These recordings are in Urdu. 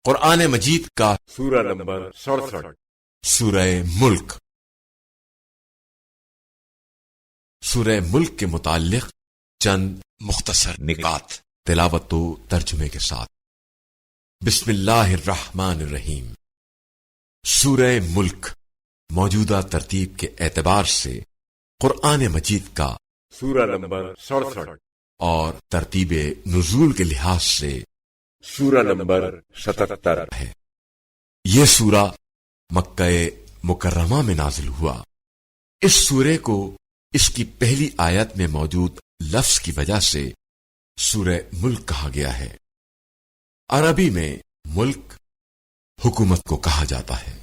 قرآن مجید کا سورہ نمبر 67 سورہ ملک۔ سورہ ملک کے متعلق چند مختصر نکات تلاوت و ترجمے کے ساتھ۔ بسم اللہ الرحمن الرحیم۔ سورہ ملک موجودہ ترتیب کے اعتبار سے قرآن مجید کا سورہ نمبر 67 اور ترتیب نزول کے لحاظ سے سورہ نمبر 77 ہے۔ یہ سورہ مکہ مکرمہ میں نازل ہوا۔ اس سورے کو اس کی پہلی آیت میں موجود لفظ کی وجہ سے سورہ ملک کہا گیا ہے۔ عربی میں ملک حکومت کو کہا جاتا ہے۔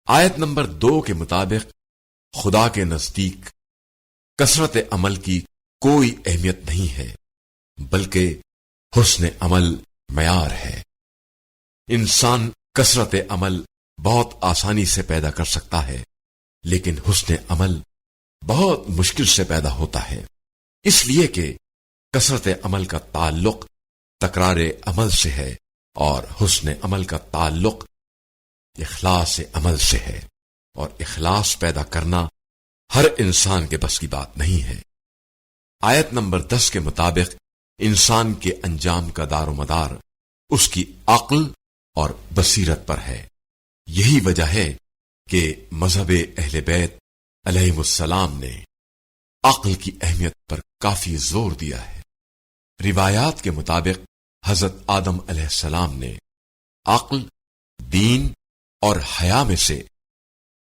آیت نمبر 2 کے مطابق خدا کے نزدیک کثرت عمل کی کوئی اہمیت نہیں ہے، بلکہ حسن عمل معیار ہے۔ انسان کثرت عمل بہت آسانی سے پیدا کر سکتا ہے، لیکن حسن عمل بہت مشکل سے پیدا ہوتا ہے، اس لیے کہ کثرت عمل کا تعلق تکرار عمل سے ہے اور حسن عمل کا تعلق اخلاص عمل سے ہے، اور اخلاص پیدا کرنا ہر انسان کے بس کی بات نہیں ہے۔ آیت نمبر 10 کے مطابق انسان کے انجام کا دار و مدار اس کی عقل اور بصیرت پر ہے۔ یہی وجہ ہے کہ مذہب اہل بیت علیہم السلام نے عقل کی اہمیت پر کافی زور دیا ہے۔ روایات کے مطابق حضرت آدم علیہ السلام نے عقل، دین اور حیا میں سے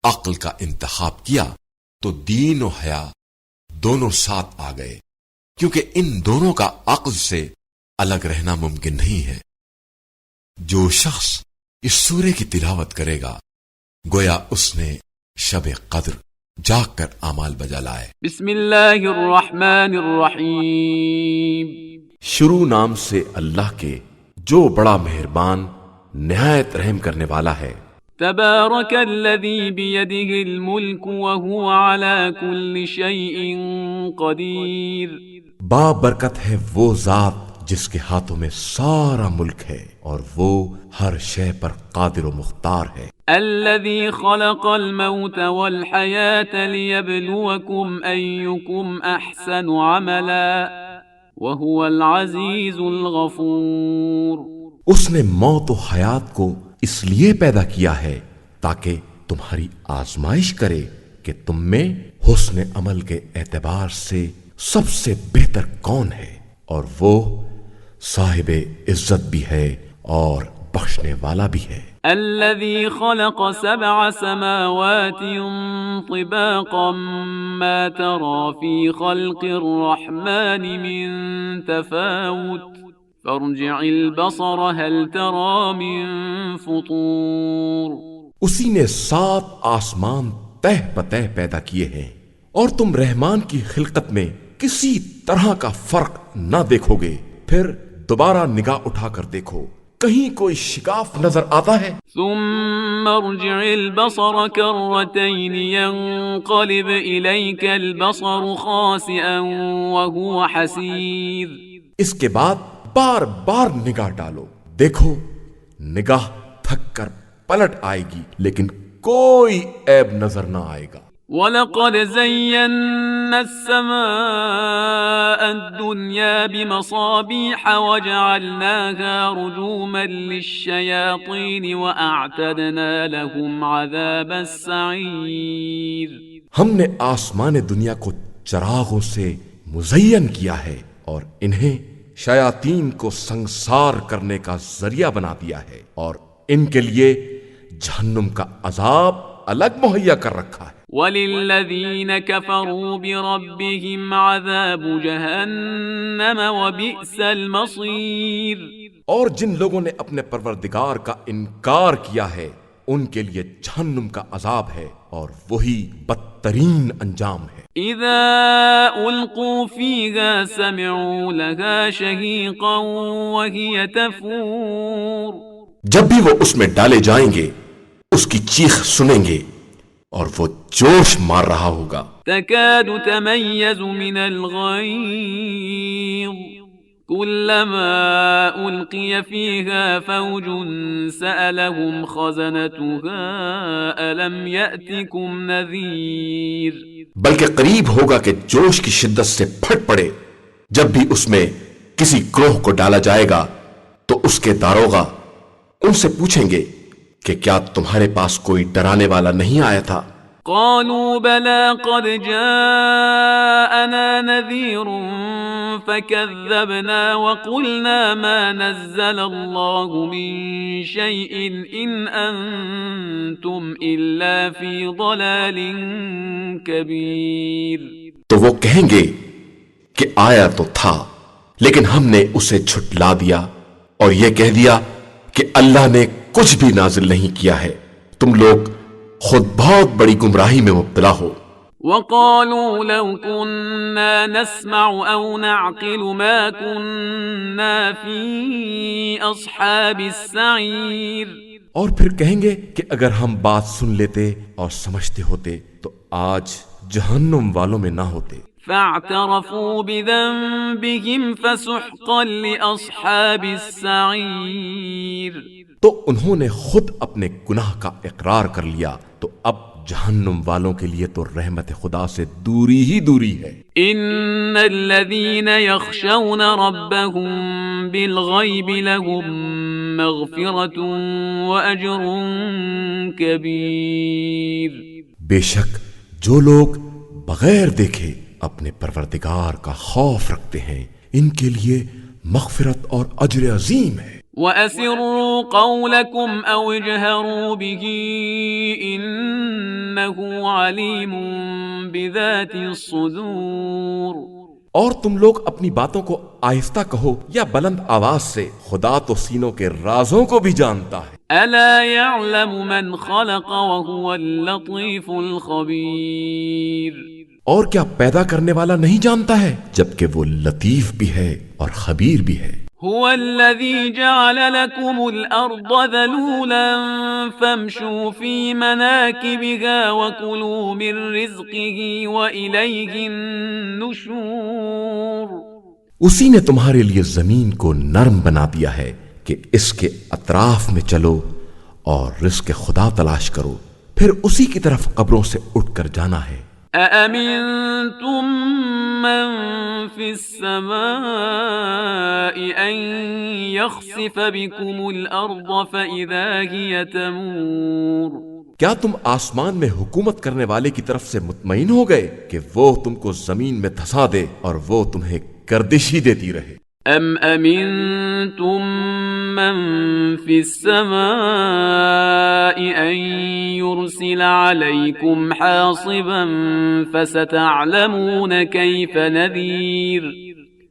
عقل کا انتخاب کیا تو دین و حیا دونوں ساتھ آ گئے، کیونکہ ان دونوں کا عقل سے الگ رہنا ممکن نہیں ہے۔ جو شخص اس سورے کی تلاوت کرے گا گویا اس نے شب قدر جاگ کر اعمال بجا لائے۔ بسم اللہ الرحمن الرحیم۔ شروع نام سے اللہ کے جو بڑا مہربان نہایت رحم کرنے والا ہے۔ تبارک الذی بیدہ الملک وہو علی کل شیء قدیر۔ بابرکت ہے وہ ذات جس کے ہاتھوں میں سارا ملک ہے اور وہ ہر شے پر قادر و مختار ہے۔ الذی خلق الموت والحیاة لیبلوکم ایکم احسن عملا وہو العزیز الغفور۔ اس نے موت و حیات کو اس لیے پیدا کیا ہے تاکہ تمہاری آزمائش کرے کہ تم میں حسن عمل کے اعتبار سے سب سے بہتر کون ہے، اور وہ صاحب عزت بھی ہے اور بخشنے والا بھی ہے۔ الذي خلق 7 سماوات طباقا ما ترى في خلق الرحمن من تفاوت فارجع البصر هل ترى من فطور۔ اسی نے 7 آسمان تہ بتہ پیدا کیے ہیں، اور تم رحمان کی خلقت میں کسی طرح کا فرق نہ دیکھو گے۔ پھر دوبارہ نگاہ اٹھا کر دیکھو، کہیں کوئی شکاف نظر آتا ہے؟ ثم ارجع البصر كرتين ينقلب إليك البصر خاسئا وهو حسير۔ اس کے بعد بار بار نگاہ ڈالو، دیکھو نگاہ تھک کر پلٹ آئے گی لیکن کوئی عیب نظر نہ آئے گا۔ وَلَقَدْ زَيَّنَّا السَّمَاءَ الدُّنْيَا بِمَصَابِيحَ وَجَعَلْنَاهَا رُجُومًا لِلشَّيَاطِينِ وَأَعْتَدْنَا لَهُمْ عَذَابَ السَّعِيرِ۔ ہم نے آسمان دنیا کو چراغوں سے مزین کیا ہے اور انہیں شیاطین کو سنگسار کرنے کا ذریعہ بنا دیا ہے، اور ان کے لیے جہنم کا عذاب الگ مہیا کر رکھا ہے۔ وَلِلَّذِينَ كَفَرُوا بِرَبِّهِمْ عَذَابُ جَهَنَّمَ وَبِئْسَ الْمَصِيرُ۔ اور جن لوگوں نے اپنے پروردگار کا انکار کیا ہے ان کے لیے جہنم کا عذاب ہے، اور وہی بدترین انجام ہے۔ اذا القوا فيها سمعوا لها شهيقا وهي تفور۔ جب بھی وہ اس میں ڈالے جائیں گے اس کی چیخ سنیں گے اور وہ جوش مار رہا ہوگا۔ تكاد تميز من الغيظ كلما ألقي فيها فوج سألهم خزنتها ألم يأتكم نذير. بلکہ قریب ہوگا کہ جوش کی شدت سے پھٹ پڑے جب بھی اس میں کسی گروہ کو ڈالا جائے گا تو اس کے داروغہ ان سے پوچھیں گے کہ کیا تمہارے پاس کوئی ڈرانے والا نہیں آیا تھا؟ قالوا بلى قد جاءنا نذير فكذبنا وقلنا ما نزل الله من شيء إن أنتم إلا في ضلال كبير. تو وہ کہیں گے کہ آیا تو تھا لیکن ہم نے اسے جھٹلا دیا اور یہ کہہ دیا کہ اللہ نے کچھ بھی نازل نہیں کیا ہے، تم لوگ خود بہت بڑی گمراہی میں مبتلا ہو. وقالوا لو كنا نسمع أو نعقل ما كنا في أصحاب السعير. اور پھر کہیں گے کہ اگر ہم بات سن لیتے اور سمجھتے ہوتے تو آج جہنم والوں میں نہ ہوتے. فاعترفوا بذنبهم فسحقا لأصحاب السعير. تو انہوں نے خود اپنے گناہ کا اقرار کر لیا تو اب جہنم والوں کے لیے تو رحمت خدا سے دوری ہی دوری ہے. ان الذين يخشون ربهم بالغيب لهم مغفرة واجر كبير. بے شک جو لوگ بغیر دیکھے اپنے پروردگار کا خوف رکھتے ہیں ان کے لیے مغفرت اور اجر عظیم ہے. وَأَسِرُّوا قَوْلَكُمْ أَوْ اجْهَرُوا بِهِ إِنَّهُ عَلِيمٌ بِذَاتِ الصُّدُورِ. اور تم لوگ اپنی باتوں کو آہستہ کہو یا بلند آواز سے، خدا تو سینوں کے رازوں کو بھی جانتا ہے. أَلَا يَعْلَمُ مَنْ خَلَقَ وَهُوَ اللَّطِيفُ الْخَبِيرُ. اور کیا پیدا کرنے والا نہیں جانتا ہے جبکہ وہ لطیف بھی ہے اور خبیر بھی ہے. هو الذي جعل لكم الأرض ذلولا فامشوا في مناكبها وكلوا من رزقه وإليه النشور. اسی نے تمہارے لیے زمین کو نرم بنا دیا ہے کہ اس کے اطراف میں چلو اور رزق خدا تلاش کرو، پھر اسی کی طرف قبروں سے اٹھ کر جانا ہے. أَأَمِنْتُمْ مَنْ فِي السَّمَاءِ أَنْ يَخْسِفَ بِكُمُ الْأَرْضَ فَإِذَا هِيَ تَمُورُ. کیا تم آسمان میں حکومت کرنے والے کی طرف سے مطمئن ہو گئے کہ وہ تم کو زمین میں دھسا دے اور وہ تمہیں گردش ہی دیتی رہے؟ أَمْ أَمِنْتُمْ مَنْ فِي السَّمَاءِ أَنْ يُرْسِلَ عَلَيْكُمْ حَاصِبًا فَسَتَعْلَمُونَ كَيْفَ نَذِيرٌ.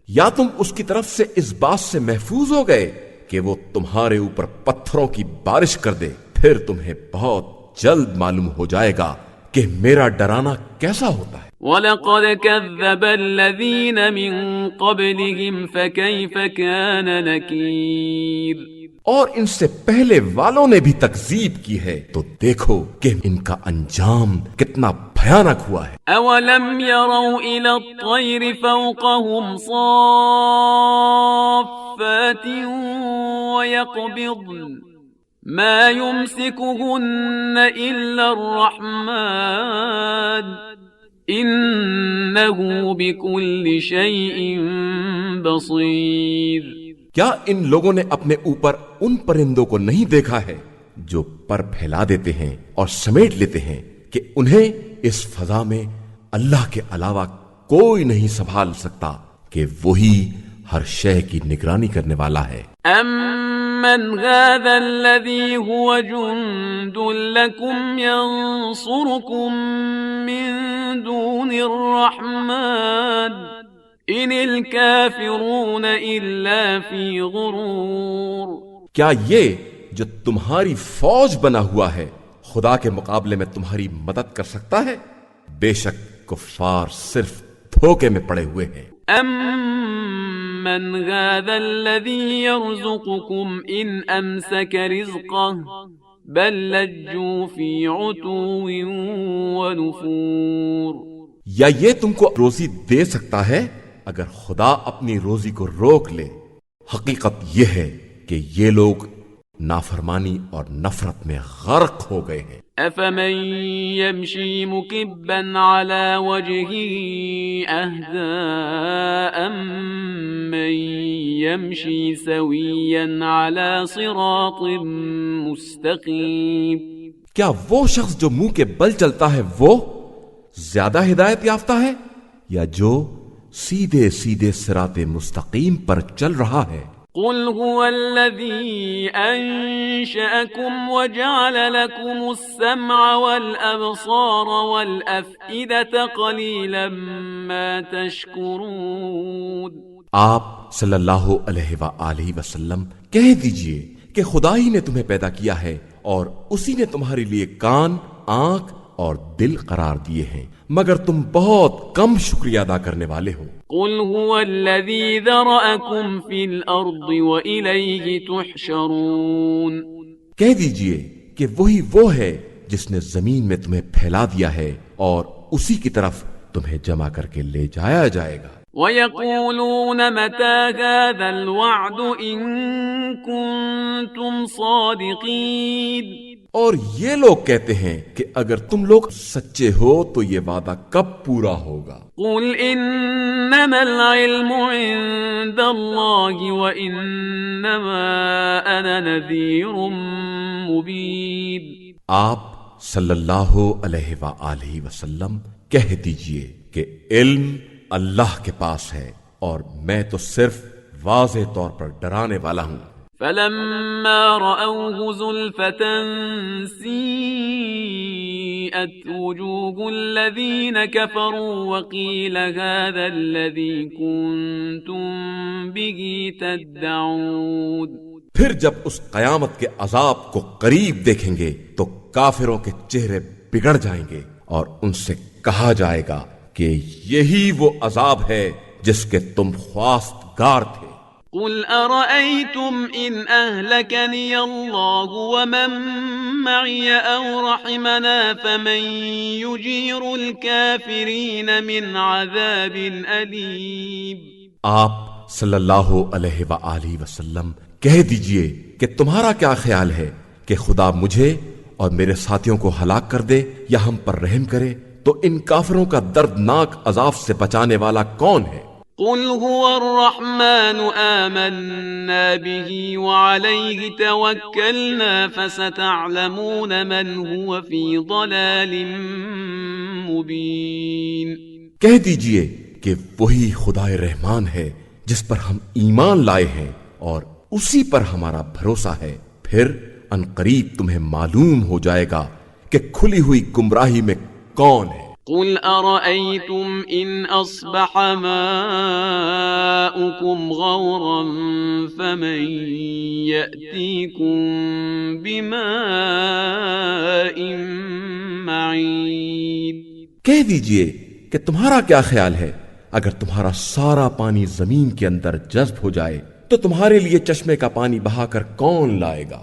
یا تم اس کی طرف سے اس بات سے محفوظ ہو گئے کہ وہ تمہارے اوپر پتھروں کی بارش کر دے، پھر تمہیں بہت جلد معلوم ہو جائے گا کہ میرا ڈرانا کیسا ہوتا ہے. وَلَقَدْ كَذَّبَ الَّذِينَ مِن قَبْلِهِمْ فَكَيْفَ كَانَ نَكِيرٌ. اور ان سے پہلے والوں نے بھی تکذیب کی ہے تو دیکھو کہ ان کا انجام کتنا بھیانک ہوا ہے. أَوَلَمْ يَرَوْا إِلَى الطَّيْرِ فَوْقَهُمْ صَافَّاتٍ وَيَقْبِضْنَ مَا يُمْسِكُهُنَّ إِلَّا الرَّحْمَنُ إِنَّهُ بِكُلِّ شَيْءٍ بَصِيرٌ. کیا ان لوگوں نے اپنے اوپر ان پرندوں کو نہیں دیکھا ہے جو پر پھیلا دیتے ہیں اور سمیٹ لیتے ہیں کہ انہیں اس فضا میں اللہ کے علاوہ کوئی نہیں سنبھال سکتا کہ وہی ہر شے کی نگرانی کرنے والا ہے. أَمَّنْ هَذَا الَّذِي هُوَ جُنْدٌ لَكُمْ يَنْصُرُكُمْ مِنْ دُونِ الرَّحْمَنِ إِنِ الْكَافِرُونَ إِلَّا فِي غُرُورٍ. کیا یہ جو تمہاری فوج بنا ہوا ہے خدا کے مقابلے میں تمہاری مدد کر سکتا ہے؟ بے شک کفار صرف دھوکے میں پڑے ہوئے ہیں. أَمَّنْ هَذَا الَّذِي يَرْزُقُكُمْ إِنْ أَمْسَكَ رِزْقَهُ بَلْ لَجُّوا فِي عُتُوٍّ وَنُفُورٍ. یا یہ تم کو روزی دے سکتا ہے اگر خدا اپنی روزی کو روک لے، حقیقت یہ ہے کہ یہ لوگ نافرمانی اور نفرت میں غرق ہو گئے ہیں۔ أفمن يمشي مكبا على وجهه أهدى أمن يمشي سويا على صراط مستقيم؟ کیا وہ شخص جو منہ کے بل چلتا ہے وہ زیادہ ہدایت یافتہ ہے، یا جو سیدھے سیدھے صراط مستقیم پر چل رہا ہے؟ قل هو الذي أنشأكم وجعل لكم السمع والأبصار والأفئدة قليلا ما تشكرون۔ آپ صلی اللہ علیہ وآلہ وسلم کہہ دیجئے کہ خدا ہی نے تمہیں پیدا کیا ہے اور اسی نے تمہارے لیے کان، آنکھ اور دل قرار دیے ہیں، مگر تم بہت کم شکریہ ادا کرنے والے ہو۔ قل هو الذي ذرأكم في الأرض وإليه تحشرون۔ کہہ دیجئے کہ وہی وہ ہے جس نے زمین میں تمہیں پھیلا دیا ہے اور اسی کی طرف تمہیں جمع کر کے لے جایا جائے گا۔ وَيَقُولُونَ مَتَى هَذَا الْوَعْدُ إِن كُنتُمْ صَادِقِينَ۔ اور یہ لوگ کہتے ہیں کہ اگر تم لوگ سچے ہو تو یہ وعدہ کب پورا ہوگا؟ قُلْ إِنَّمَا الْعِلْمُ عِندَ اللَّهِ وَإِنَّمَا أَنَا نَذِيرٌ مُبِينٌ۔ آپ صلی اللہ علیہ وآلہ وسلم کہہ دیجئے کہ علم اللہ کے پاس ہے اور میں تو صرف واضح طور پر ڈرانے والا ہوں۔ فَلَمَّا رَأَوْهُ زُلْفَةً سِيئَتْ وُجُوهُ الَّذِينَ كَفَرُوا وَقِيلَ هَذَا الَّذِي كُنتُم بِهِ تَدَّعُونَ۔ پھر جب اس قیامت کے عذاب کو قریب دیکھیں گے تو کافروں کے چہرے بگڑ جائیں گے اور ان سے کہا جائے گا کہ یہی وہ عذاب ہے جس کے تم خواستگار تھے۔ قل أرأيتم إن أهلكني الله ومن معي أو رحمنا فمن يجير الكافرين من عذاب أليم۔ آپ صلی اللہ علیہ وآلہ وسلم کہہ دیجئے کہ تمہارا کیا خیال ہے کہ خدا مجھے اور میرے ساتھیوں کو ہلاک کر دے یا ہم پر رحم کرے تو ان کافروں کا دردناک عذاب سے بچانے والا کون ہے؟ قل هو الرحمن آمنا به وعليه توكلنا فستعلمون من هو في ضلال مبين۔ کہہ دیجئے کہ وہی خدائے رحمان ہے جس پر ہم ایمان لائے ہیں اور اسی پر ہمارا بھروسہ ہے، پھر ان قریب تمہیں معلوم ہو جائے گا کہ کھلی ہوئی گمراہی میں کون ہے۔ قل أرأيتم إن أصبح ماؤكم غورا فمن يأتيكم بماء معين۔ کہہ دیجئے کہ تمہارا کیا خیال ہے اگر تمہارا سارا پانی زمین کے اندر جذب ہو جائے تو تمہارے لیے چشمے کا پانی بہا کر کون لائے گا؟